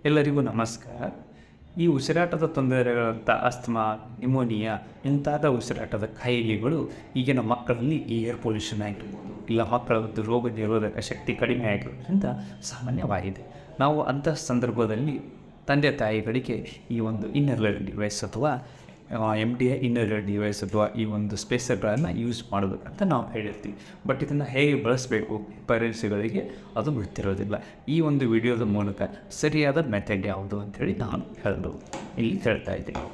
ಎಲ್ಲರಿಗೂ ನಮಸ್ಕಾರ. ಈ ಉಸಿರಾಟದ ತೊಂದರೆಗಳಂಥ ಅಸ್ತ್ಮಾ, ನ್ಯುಮೋನಿಯಾ ಇಂಥಾದ ಉಸಿರಾಟದ ಕಾಯಿಲೆಗಳು ಈಗಿನ ಮಕ್ಕಳಲ್ಲಿ ಈ ಏರ್ ಪೊಲ್ಯೂಷನ್ ಆಗಿರ್ಬೋದು, ಇಲ್ಲ ಮಕ್ಕಳ ಒಂದು ರೋಗ ನಿರೋಧಕ ಶಕ್ತಿ ಕಡಿಮೆ ಆಗಿರೋದ್ರಿಂದ ಸಾಮಾನ್ಯವಾಗಿದೆ. ನಾವು ಅಂಥ ಸಂದರ್ಭದಲ್ಲಿ ತಂದೆ ತಾಯಿಗಳಿಗೆ ಈ ಒಂದು ಇನ್ನರ್ ಡಿವೈಸ್ ಅಥವಾ MDI ಇನ್ನರ್ ಡಿವೈಸ್ ಅಥವಾ ಈ ಒಂದು ಸ್ಪೇಸರ್ಗಳನ್ನು ಯೂಸ್ ಮಾಡಬೇಕಂತ ನಾವು ಹೇಳಿರ್ತೀವಿ. ಬಟ್ ಇದನ್ನು ಹೇಗೆ ಬಳಸಬೇಕು ಪೇರೆಂಟ್ಸ್ಗಳಿಗೆ ಅದು ಗೊತ್ತಿರೋದಿಲ್ಲ. ಈ ಒಂದು ವಿಡಿಯೋದ ಮೂಲಕ ಸರಿಯಾದ ಮೆಥಡ್ ಯಾವುದು ಅಂಥೇಳಿ ನಾನು ಇಲ್ಲಿ ಹೇಳ್ತಾ ಇದ್ದೀನಿ.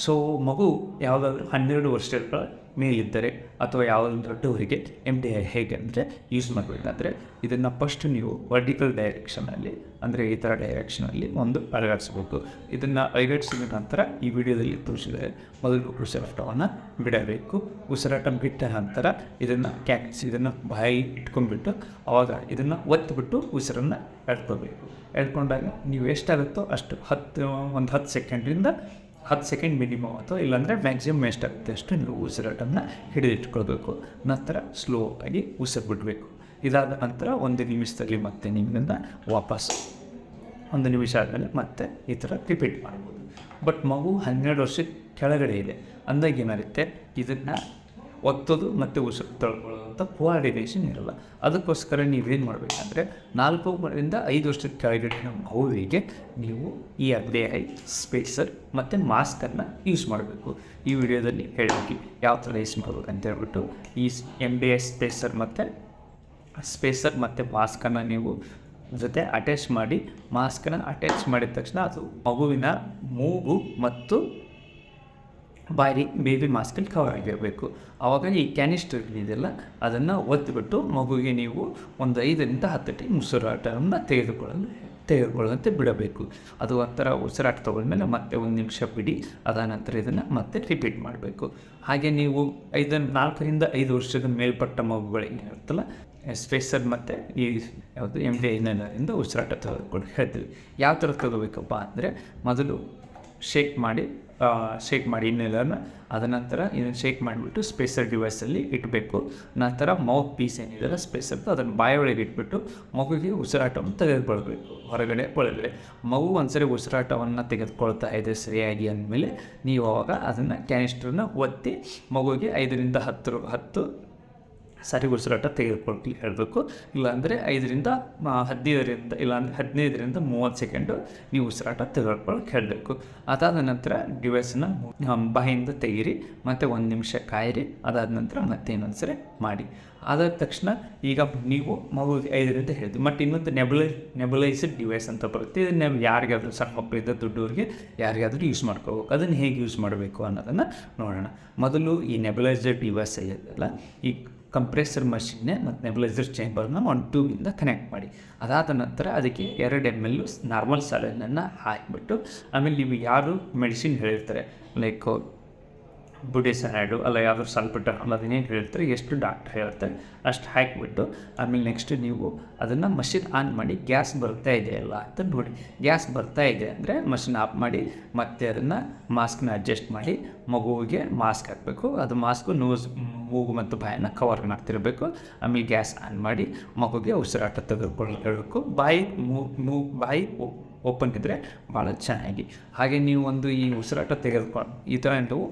ಸೊ ಮಗು ಯಾವುದಾದ್ರೂ 12 ವರ್ಷಗಳ ಮೇಲಿದ್ದರೆ ಅಥವಾ ಯಾವುದಾದ್ರು ದೊಡ್ಡವರಿಗೆ MDI ಹೇಗೆ ಅಂದರೆ ಯೂಸ್ ಮಾಡಬೇಕಾದ್ರೆ ಇದನ್ನು ಫಸ್ಟ್ ನೀವು ವರ್ಟಿಕಲ್ ಡೈರೆಕ್ಷನಲ್ಲಿ ಅಂದರೆ ಈ ಥರ ಡೈರೆಕ್ಷನಲ್ಲಿ ಒಂದು ಅಳವಡಿಸ್ಬೇಕು. ಇದನ್ನು ಅಳವಡಿಸಿದ ನಂತರ ಈ ವಿಡಿಯೋದಲ್ಲಿ ತೋರಿಸಿದರೆ ಮೊದಲು ಉಸಿರಾಟವನ್ನು ಬಿಡಬೇಕು. ಉಸಿರಾಟ ಬಿಟ್ಟ ನಂತರ ಇದನ್ನು ಇದನ್ನು ಬಾಯಿ ಇಟ್ಕೊಂಡ್ಬಿಟ್ಟು ಆವಾಗ ಇದನ್ನು ಒತ್ತಿಬಿಟ್ಟು ಉಸಿರನ್ನು ಎಳ್ಕೊಬೇಕು. ಎಳ್ಕೊಂಡಾಗ ನೀವು ಎಷ್ಟಾಗುತ್ತೋ ಅಷ್ಟು 10 ಸೆಕೆಂಡ್ರಿಂದ 10 ಸೆಕೆಂಡ್ ಮಿನಿಮಮ್ ಅಥವಾ ಇಲ್ಲಾಂದರೆ ಮ್ಯಾಕ್ಸಿಮಮ್ ಎಷ್ಟಾಗುತ್ತೆ ಅಷ್ಟು ನೀವು ಉಸಿರಾಟವನ್ನು ಹಿಡಿದಿಟ್ಕೊಳ್ಬೇಕು. ನಂತರ ಸ್ಲೋ ಆಗಿ ಉಸಿರು ಬಿಡಬೇಕು. ಇದಾದ ನಂತರ 1 ನಿಮಿಷದಲ್ಲಿ ಮತ್ತೆ ನಿಮ್ಮನ್ನು ವಾಪಸ್ 1 ನಿಮಿಷ ಆದಮೇಲೆ ಮತ್ತೆ ಈ ಥರ ರಿಪೀಟ್ ಮಾಡ್ಬೋದು. ಬಟ್ ಮಗು 12 ವರ್ಷದ ಕೆಳಗಡೆ ಇದೆ ಅಂದಾಗ ಏನಾಗುತ್ತೆ, ಇದನ್ನು ಒತ್ತೋದು ಮತ್ತು ಉಸಿರು ತೊಳ್ಕೊಳ್ಳೋದಂಥ ಕೋಆರ್ಡಿನೇಷನ್ ಇರೋಲ್ಲ. ಅದಕ್ಕೋಸ್ಕರ ನೀವೇನು ಮಾಡಬೇಕಂದ್ರೆ 4ರಿಂದ 5 ವರ್ಷದ ಕೆಳಗಡೆ ಮಗುವಿಗೆ ನೀವು ಈ MDI ಸ್ಪೇಸರ್ ಮತ್ತು ಮಾಸ್ಕನ್ನು ಯೂಸ್ ಮಾಡಬೇಕು. ಈ ವಿಡಿಯೋದಲ್ಲಿ ಹೇಳ್ತೀವಿ ಯಾವ ಥರ ಯೂಸ್ ಮಾಡಬೇಕು ಅಂತ ಹೇಳ್ಬಿಟ್ಟು. ಈ MDI ಸ್ಪೇಸರ್ ಮತ್ತು ಮಾಸ್ಕನ್ನು ನೀವು ಜೊತೆ ಅಟ್ಯಾಚ್ ಮಾಡಿ, ಮಾಸ್ಕನ್ನು ಅಟ್ಯಾಚ್ ಮಾಡಿದ ತಕ್ಷಣ ಅದು ಮಗುವಿನ ಮೂಗು ಮತ್ತು ಬೇಬಿ ಮಾಸ್ಕಲ್ಲಿ ಕವರ್ ಆಗಿರಬೇಕು. ಆವಾಗ ಈ ಕ್ಯಾನಿಸ್ಟರ್ ಇದೆಯಲ್ಲ ಅದನ್ನು ಒತ್ತಿಬಿಟ್ಟು ಮಗುವಿಗೆ ನೀವು ಒಂದು 5ರಿಂದ 10 ಟೈಮ್ ಉಸಿರಾಟವನ್ನು ತೆಗೆದುಕೊಳ್ಳುವಂತೆ ಬಿಡಬೇಕು. ಅದು ಒಂಥರ ಉಸಿರಾಟ ತೊಗೊಂಡ್ಮೇಲೆ ಮತ್ತೆ 1 ನಿಮಿಷ ಬಿಡಿ. ಅದಾದ ನಂತರ ಇದನ್ನು ಮತ್ತೆ ರಿಪೀಟ್ ಮಾಡಬೇಕು. ಹಾಗೆ ನೀವು 4ರಿಂದ 5 ವರ್ಷದ ಮೇಲ್ಪಟ್ಟ ಮಗುಗಳಿಗೆ ಇರುತ್ತಲ್ಲ ಸ್ಪೇಸರ್ ಮತ್ತು ಈ ಯಾವುದು MDI ಇಂದ ಉಸಿರಾಟ ತೆಗೆದುಕೊಂಡು ಹೇಳ್ತೀವಿ. ಯಾವ ಥರ ತಗೋಬೇಕಪ್ಪ ಅಂದರೆ ಮೊದಲು ಶೇಕ್ ಮಾಡಿ ಇನ್ನೆಲ್ಲರನ್ನ ಅದ ನಂತರ ಇದನ್ನು ಶೇಕ್ ಮಾಡಿಬಿಟ್ಟು ಸ್ಪೇಸರ್ ಡಿವೈಸಲ್ಲಿ ಇಡಬೇಕು. ನಂತರ ಮೌತ್ ಪೀಸ್ ಏನಿದೆಯಲ್ಲ ಸ್ಪೇಸರ್ದು ಅದನ್ನು ಬಾಯೊಳಗೆ ಇಟ್ಬಿಟ್ಟು ಮಗುವಿಗೆ ಉಸಿರಾಟವನ್ನು ತೆಗೆದುಕೊಳ್ಬೇಕು. ಒಳಗಡೆ ಮಗು ಒಂದ್ಸರಿ ಉಸಿರಾಟವನ್ನು ತೆಗೆದುಕೊಳ್ತಾ ಇದೆ ಸರಿಯಾಗಿ ಅಂದಮೇಲೆ ನೀವು ಅವಾಗ ಅದನ್ನು ಕ್ಯಾನಿಸ್ಟ್ರನ್ನ ಒತ್ತಿ ಮಗುವಿಗೆ 5ರಿಂದ 10 ಸಾರಿ ಉಸಿರಾಟ ತೆಗೆದುಕೊಳ್ತಿ ಹೇಳಬೇಕು. ಇಲ್ಲಾಂದರೆ 5ರಿಂದ 15ರಿಂದ 30 ಸೆಕೆಂಡು ನೀವು ಉಸಿರಾಟ ತೆಗೆದುಕೊಳ್ಳೋಕೆ ಹೇಳಬೇಕು. ಅದಾದ ನಂತರ ಡಿವೈಸನ್ನು ಬಾಯಿಂದ ತೆಗೀರಿ, ಮತ್ತು 1 ನಿಮಿಷ ಕಾಯಿರಿ. ಅದಾದ ನಂತರ ಮತ್ತೆ ಇನ್ನೊಂದ್ಸರಿ ಮಾಡಿ. ಅದಾದ ತಕ್ಷಣ ಈಗ ನೀವು ಮಗುವಿಗೆ 5ರಿಂದ ಹೇಳ್ತೀವಿ. ಮತ್ತು ಇನ್ನೊಂದು ನೆಬುಲೈಸರ್ ಡಿವೈಸ್ ಅಂತ ಬರುತ್ತೆ. ಇದನ್ನು ಯಾರಿಗಾದರೂ ಸಣ್ಣ ಮಕ್ಕಳಿದ್ದ ದೊಡ್ಡವ್ರಿಗೆ ಯಾರಿಗಾದರೂ ಯೂಸ್ ಮಾಡ್ಕೋಬೇಕು. ಅದನ್ನು ಹೇಗೆ ಯೂಸ್ ಮಾಡಬೇಕು ಅನ್ನೋದನ್ನು ನೋಡೋಣ. ಮೊದಲು ಈ ನೆಬುಲೈಸರ್ ಡಿವೈಸ್ ಇದೆಯಲ್ಲ, ಈ ಕಂಪ್ರೆಸರ್ ಮಷಿನ್ನೇ ಮತ್ತು ನೆಬುಲೈಸರ್ ಚೇಂಬರ್ನ ಒಂದು ಟ್ಯೂಬಿಂದ ಕನೆಕ್ಟ್ ಮಾಡಿ. ಅದಾದ ನಂತರ ಅದಕ್ಕೆ 2 ml ನಾರ್ಮಲ್ ಸಾಲನ್ನು ಹಾಕಿಬಿಟ್ಟು, ಆಮೇಲೆ ನೀವು ಯಾರು ಮೆಡಿಸಿನ್ ಹೇಳಿರ್ತಾರೆ ಲೈಕ್ ಬುಡಿಸೈಡು ಅಲ್ಲ ಯಾವ್ದಾದ್ರು ಸಲ್ಪಟ ಅದನ್ನೇನು ಹೇಳ್ತಾರೆ, ಎಷ್ಟು ಡಾಕ್ಟ್ರ್ ಹೇಳ್ತಾರೆ ಅಷ್ಟು ಹಾಕಿಬಿಟ್ಟು ಆಮೇಲೆ ನೆಕ್ಸ್ಟ್ ನೀವು ಅದನ್ನು ಮಷಿನ್ ಆನ್ ಮಾಡಿ ಗ್ಯಾಸ್ ಬರ್ತಾ ಇದೆಯಲ್ಲ ಅಂತ ನೋಡಿ. ಗ್ಯಾಸ್ ಬರ್ತಾ ಇದೆ ಅಂದರೆ ಮಷಿನ್ ಆಫ್ ಮಾಡಿ ಮತ್ತೆ ಅದನ್ನು ಮಾಸ್ಕ್ನ ಅಡ್ಜಸ್ಟ್ ಮಾಡಿ ಮಗುವಿಗೆ ಮಾಸ್ಕ್ ಹಾಕಬೇಕು. ಅದು ಮಾಸ್ಕು ಮೂಗು ಮತ್ತು ಬಾಯನ್ನು ಕವರ್ ಮಾಡ್ತಿರಬೇಕು. ಆಮೇಲೆ ಗ್ಯಾಸ್ ಆನ್ ಮಾಡಿ ಮಗುಗೆ ಉಸಿರಾಟ ತೆಗೆದುಕೊಳ್ಳಬೇಕು. ಬಾಯಿ ಓಪನ್ ಇದ್ದರೆ ಭಾಳ ಚೆನ್ನಾಗಿ. ಹಾಗೆ ನೀವು ಈ ಉಸಿರಾಟ ತೆಗೆದುಕೊಂಡು ಈ ಥರ ನೀವು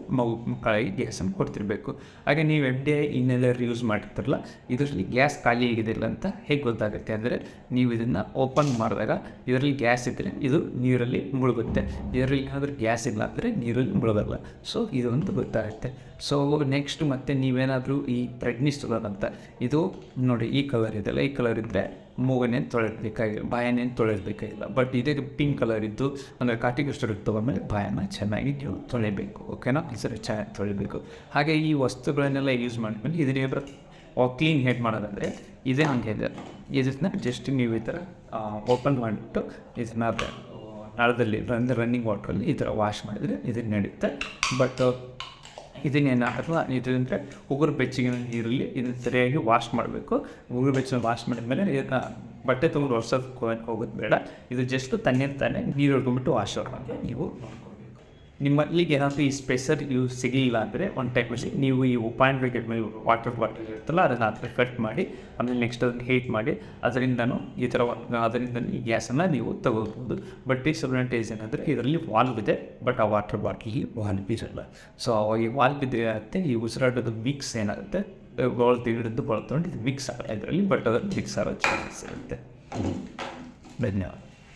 ಮಕ್ಕಳಿಗೆ ಗ್ಯಾಸನ್ನು ಕೊಡ್ತಿರಬೇಕು. ಹಾಗೆ ನೀವು MDI ಇನ್ನೆಲ್ಲರೂ ಯೂಸ್ ಮಾಡಿರ್ತಾರಲ್ಲ, ಇದರಲ್ಲಿ ಗ್ಯಾಸ್ ಖಾಲಿ ಆಗಿದಿಲ್ಲ ಅಂತ ಹೇಗೆ ಗೊತ್ತಾಗುತ್ತೆ ಅಂದರೆ, ನೀವು ಇದನ್ನು ಓಪನ್ ಮಾಡಿದಾಗ ಇದರಲ್ಲಿ ಗ್ಯಾಸ್ ಇದ್ದರೆ ಇದು ನೀರಲ್ಲಿ ಮುಳುಗುತ್ತೆ, ಇದರಲ್ಲಿ ಏನಾದರೂ ಗ್ಯಾಸ್ ಇಲ್ಲ ಅಂದರೆ ನೀರಲ್ಲಿ ಮುಳುಗಲ್ಲ. ಸೊ ಇದೊಂದು ಗೊತ್ತಾಗುತ್ತೆ. ಸೊ ನೆಕ್ಸ್ಟ್ ಮತ್ತೆ ನೀವೇನಾದರೂ ಈ ಪ್ರೆಗ್ನೆನ್ಸಿ ತೊಗೊಳ್ಳೋದಂತ ಇದು ನೋಡಿ, ಈ ಕಲರ್ ಇದೆಯಲ್ಲ, ಈ ಕಲರ್ ಇದ್ದರೆ ಮೂಗನ್ನೇನು ತೊಳೆಯಬೇಕಾಗಿಲ್ಲ, ಬಾಯನ್ನೇನು ತೊಳೆಯಬೇಕಾಗಿಲ್ಲ. ಬಟ್ ಇದೇ ಪಿಂಕ್ ಕಲರ್ ಇದ್ದು ಅಂದರೆ ಕಾಟಿಗಷ್ಟು ತೊಗೊಂಡ್ಮೇಲೆ ಬಾಯನ್ನು ಚೆನ್ನಾಗಿ ನೀವು ತೊಳಿಬೇಕು. ಓಕೆನಾ? ಸರಿ, ಚೆನ್ನಾಗಿ ತೊಳಿಬೇಕು. ಹಾಗೆ ಈ ವಸ್ತುಗಳನ್ನೆಲ್ಲ ಯೂಸ್ ಮಾಡಿದ್ಮೇಲೆ ಇದನ್ನೇ ಕ್ಲೀನ್ ಹೇಗೆ ಮಾಡೋದಂದರೆ ಇದೇ ಹಂಗೆ ಇದೆ. ಇದನ್ನ ಜಸ್ಟ್ ನೀವು ಈ ಥರ ಓಪನ್ ಮಾಡಿಬಿಟ್ಟು ಇದನ್ನ ನಳದಲ್ಲಿ ರನ್ನಿಂಗ್ ವಾಟ್ರಲ್ಲಿ ಈ ಥರ ವಾಶ್ ಮಾಡಿದರೆ ಇದನ್ನು ನಡೆಯುತ್ತೆ. ಬಟ್ ಇದನ್ನೇನಾಗಲ್ಲ, ಇದಂದರೆ ಉಗುರು ಬೆಚ್ಚಗಿನ ನೀರಲ್ಲಿ ಇದನ್ನು ಸರಿಯಾಗಿ ವಾಶ್ ಮಾಡಬೇಕು. ಉಗುರು ಬೆಚ್ಚಗೆ ವಾಶ್ ಮಾಡಿದ್ಮೇಲೆ ಇದನ್ನು ಬಟ್ಟೆ ತೊಗೊಂಡು ವರ್ಷಕ್ಕೆ ಹೋಗೋದು ಬೇಡ. ಇದು ಜಸ್ಟ್ ತಾನೇ ನೀರು ಹಿಡ್ಕೊಂಡ್ಬಿಟ್ಟು ವಾಶ್ ಮಾಡೋಕ್ಕೆ ನೀವು ನೋಡ್ಕೊಳ್ಬೇಕು. ನಿಮ್ಮಲ್ಲಿಗೆ ಏನಾದರೂ ಈ ಸ್ಪೇಸರ್ ಯೂಸ್ ಸಿಗಲಿಲ್ಲ ಅಂದರೆ ಒಂದು ಟೈಮ್ ನೀವು ಈ ಪಾಯಿಂಟ್ ವಾಟರ್ ಬಾಟಲ್ ಇರುತ್ತಲ್ಲ ಅದನ್ನು ಆ ಥರ ಕಟ್ ಮಾಡಿ ಆಮೇಲೆ ನೆಕ್ಸ್ಟ್ ಅದನ್ನು ಹೀಟ್ ಮಾಡಿ ಅದರಿಂದನೂ ಈ ಥರ ಅದರಿಂದ ಈ ಗ್ಯಾಸನ್ನು ನೀವು ತಗೋಬೋದು. ಬಟ್ ಡಿಸ್ಅಡ್ವಾಂಟೇಜ್ ಏನಂದರೆ ಇದರಲ್ಲಿ ವಾಲ್ವ್ ಇದೆ, ಬಟ್ ಆ ವಾಟರ್ ಬಾಟ್ಲಿಗೆ ವಾಲ್ವ್ ಇರಲ್ಲ. ಸೊ ಈ ವಾಲ್ವ್ ಇದೆ ಆಗುತ್ತೆ, ಈ ಉಸಿರಾಟದ ಮಿಕ್ಸ್ ಏನಾಗುತ್ತೆ ಹಿಡಿದು ಬಳತ್ಕೊಂಡು ಇದು ಮಿಕ್ಸ್ ಆಗಲ್ಲ ಇದರಲ್ಲಿ, ಬಟ್ ಅದನ್ನು ಮಿಕ್ಸ್ ಆಗೋ ಚಾನ್ಸಸ್ ಇರುತ್ತೆ. ಧನ್ಯವಾದ.